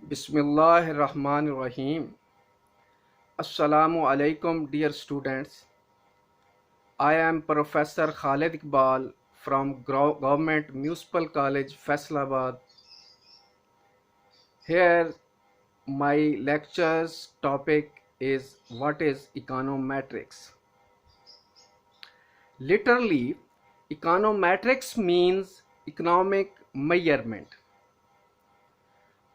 Bismillahirrahmanirrahim. Assalamu alaikum, dear students. I am Professor Khalid Iqbal from Government Municipal College, Faisalabad. Here, my lecture's topic is what is econometrics. Literally, econometrics means economic measurement.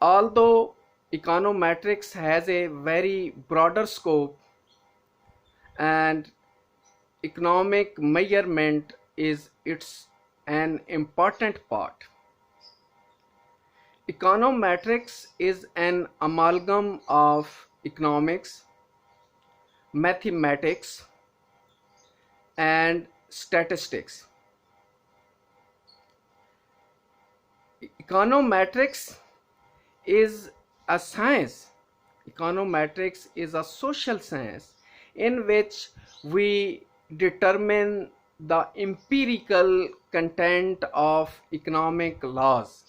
Although econometrics has a very broader scope and economic measurement is its an important part. Econometrics is an amalgam of economics, mathematics, and statistics. Econometrics is a science. Econometrics is a social science in which we determine the empirical content of economic laws.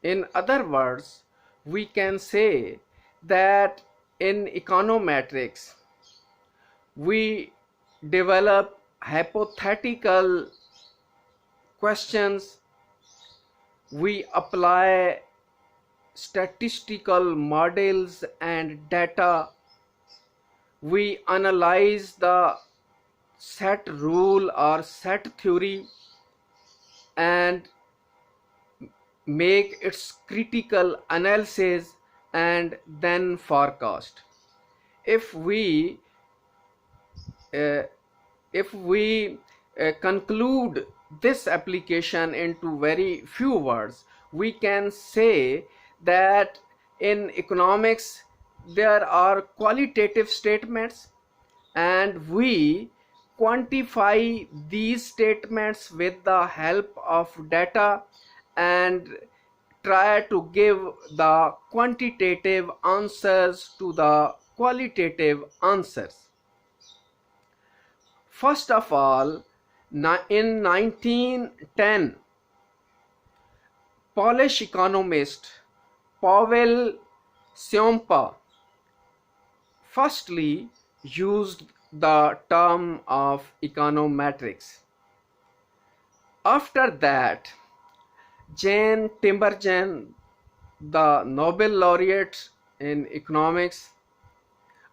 In other words, we can say that in econometrics, we develop hypothetical questions, we apply statistical models and data, we analyze the set rule or set theory and make its critical analysis and then forecast. If we conclude this application into very few words, we can say that in economics there are qualitative statements and we quantify these statements with the help of data and try to give the quantitative answers to the qualitative answers. First of all, in 1910, Polish economist Paweł Ciompa firstly used the term of econometrics. After that, Jan Tinbergen, the Nobel laureate in economics,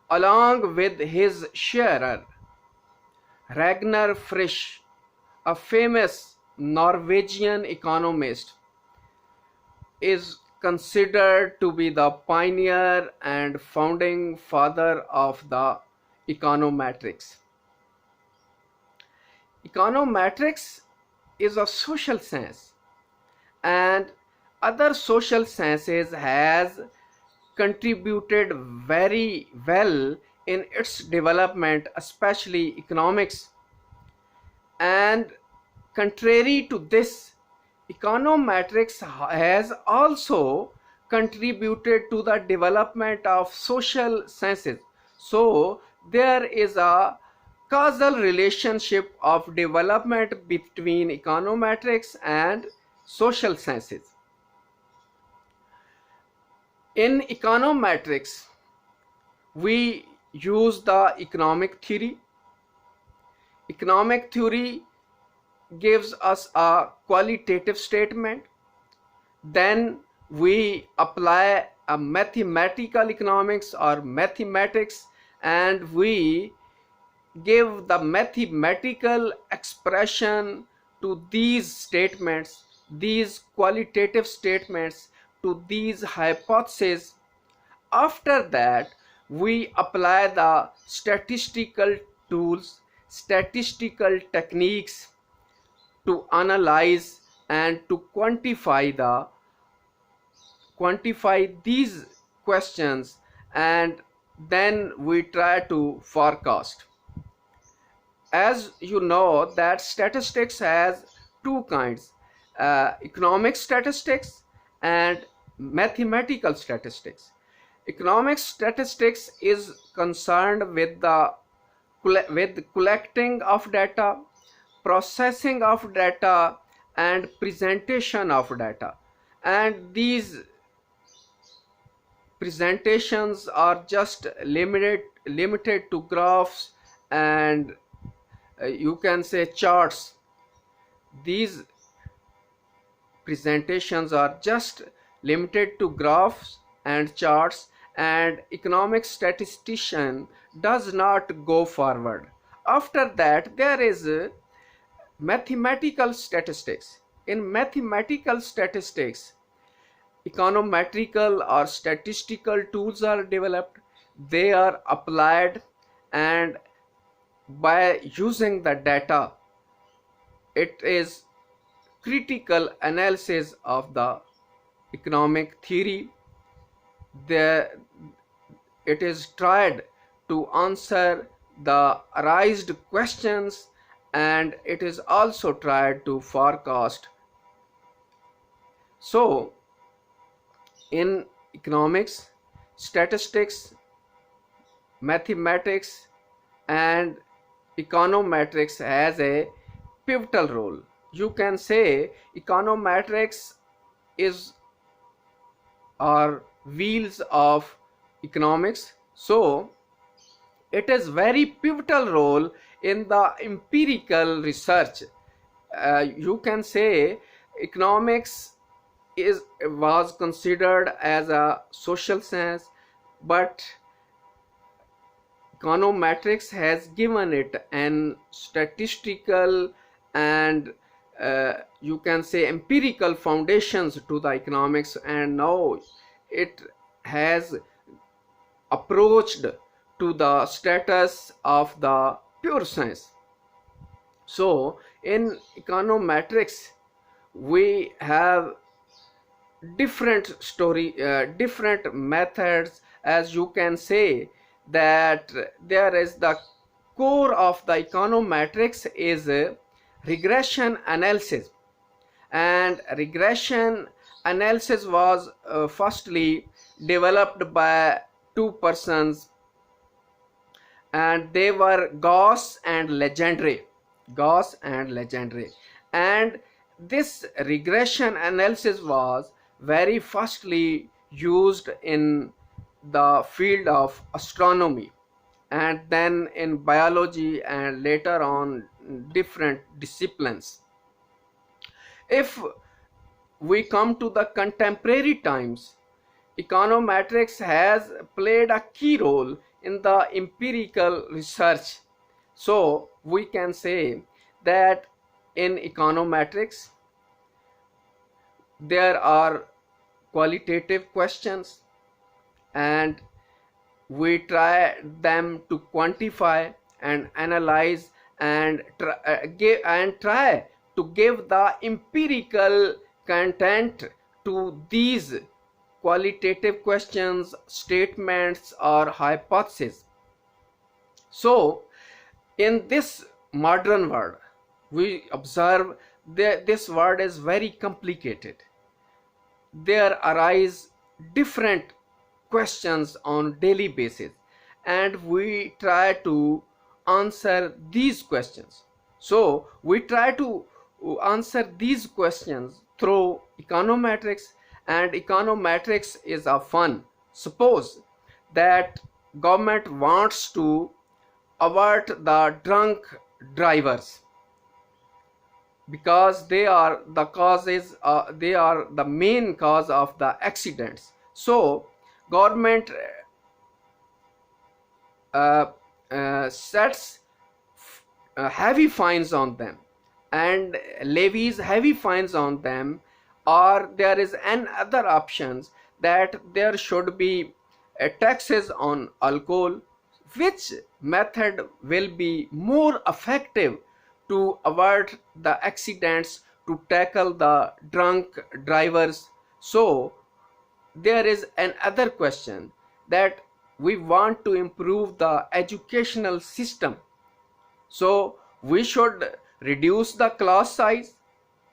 along with his sharer Ragnar Frisch, a famous Norwegian economist, is considered to be the pioneer and founding father of the econometrics. Econometrics is a social science and other social sciences has contributed very well in its development, especially economics. And contrary to this, econometrics has also contributed to the development of social sciences. So there is a causal relationship of development between econometrics and social sciences. In econometrics, we use the economic theory. Economic theory gives us a qualitative statement. Then we apply a mathematical economics or mathematics and we give the mathematical expression to these statements, these qualitative statements, to these hypotheses. After that, we apply the statistical tools, statistical techniques to analyze and to quantify these questions, and then we try to forecast. As you know that statistics has two kinds, economic statistics and mathematical statistics. Economic statistics is concerned with collecting of data, processing of data and presentation of data, and these presentations are just limited to graphs and you can say charts. These presentations are just limited to graphs and charts, and economic statistician does not go forward. After that, there is mathematical statistics. In mathematical statistics, econometrical or statistical tools are developed. They are applied, and by using the data, it is critical analysis of the economic theory. It is tried to answer the raised questions, and it is also tried to forecast. So in economics, statistics, mathematics and econometrics has a pivotal role. You can say econometrics is or wheels of economics. So it is very pivotal role in the empirical research. You can say economics was considered as a social science, but econometrics has given it an statistical and you can say empirical foundations to the economics, and now it has approached to the status of the pure science. So in econometrics we have different methods. As you can say that there is the core of the econometrics is regression analysis, and regression analysis was firstly developed by two persons, and they were Gauss and Legendre. And this regression analysis was very firstly used in the field of astronomy, and then in biology, and later on different disciplines. If we come to the contemporary times, econometrics has played a key role in the empirical research. So we can say that in econometrics there are qualitative questions, and we try them to quantify and analyze and try to give the empirical content to these qualitative questions, statements or hypotheses. So in this modern world we observe that this world is very complicated. There arise different questions on daily basis, and we try to answer these questions. So we try to answer these questions through econometrics, and econometrics is a fun. Suppose that government wants to avert the drunk drivers because they are the causes, they are the main cause of the accidents. So government sets heavy fines on them and levies heavy fines on them, or there is another options that there should be taxes on alcohol. Which method will be more effective to avert the accidents, to tackle the drunk drivers? So there is another question that we want to improve the educational system. So we should reduce the class size,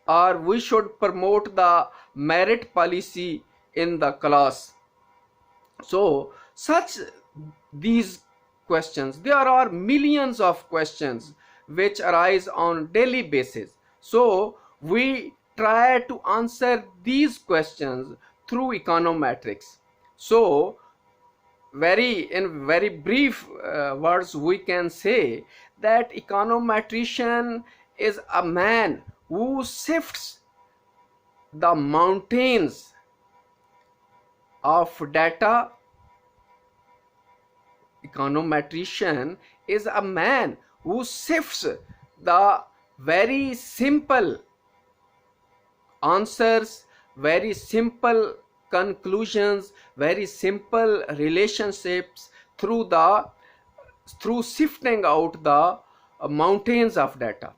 or we should promote the merit policy in the class. So such these questions, there are millions of questions which arise on daily basis. So we try to answer these questions through econometrics. So in very brief words, we can say that econometrician is a man who sifts the mountains of data. Econometrician is a man who sifts the very simple answers, very simple conclusions, very simple relationships through sifting out the mountains of data.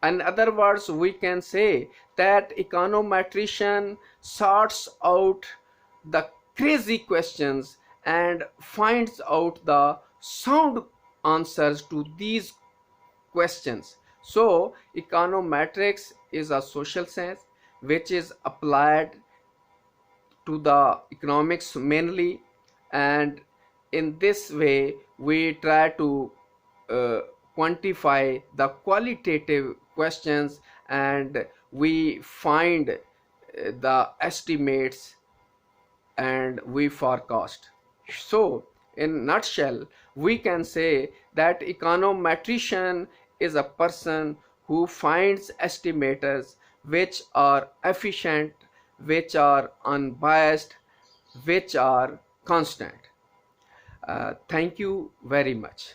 In other words, we can say that econometrician sorts out the crazy questions and finds out the sound answers to these questions. So econometrics is a social science which is applied to the economics mainly, and in this way we try to uh, quantify the qualitative questions, and we find the estimates and we forecast. So in nutshell, we can say that econometrician is a person who finds estimators which are efficient, which are unbiased, which are constant. Thank you very much.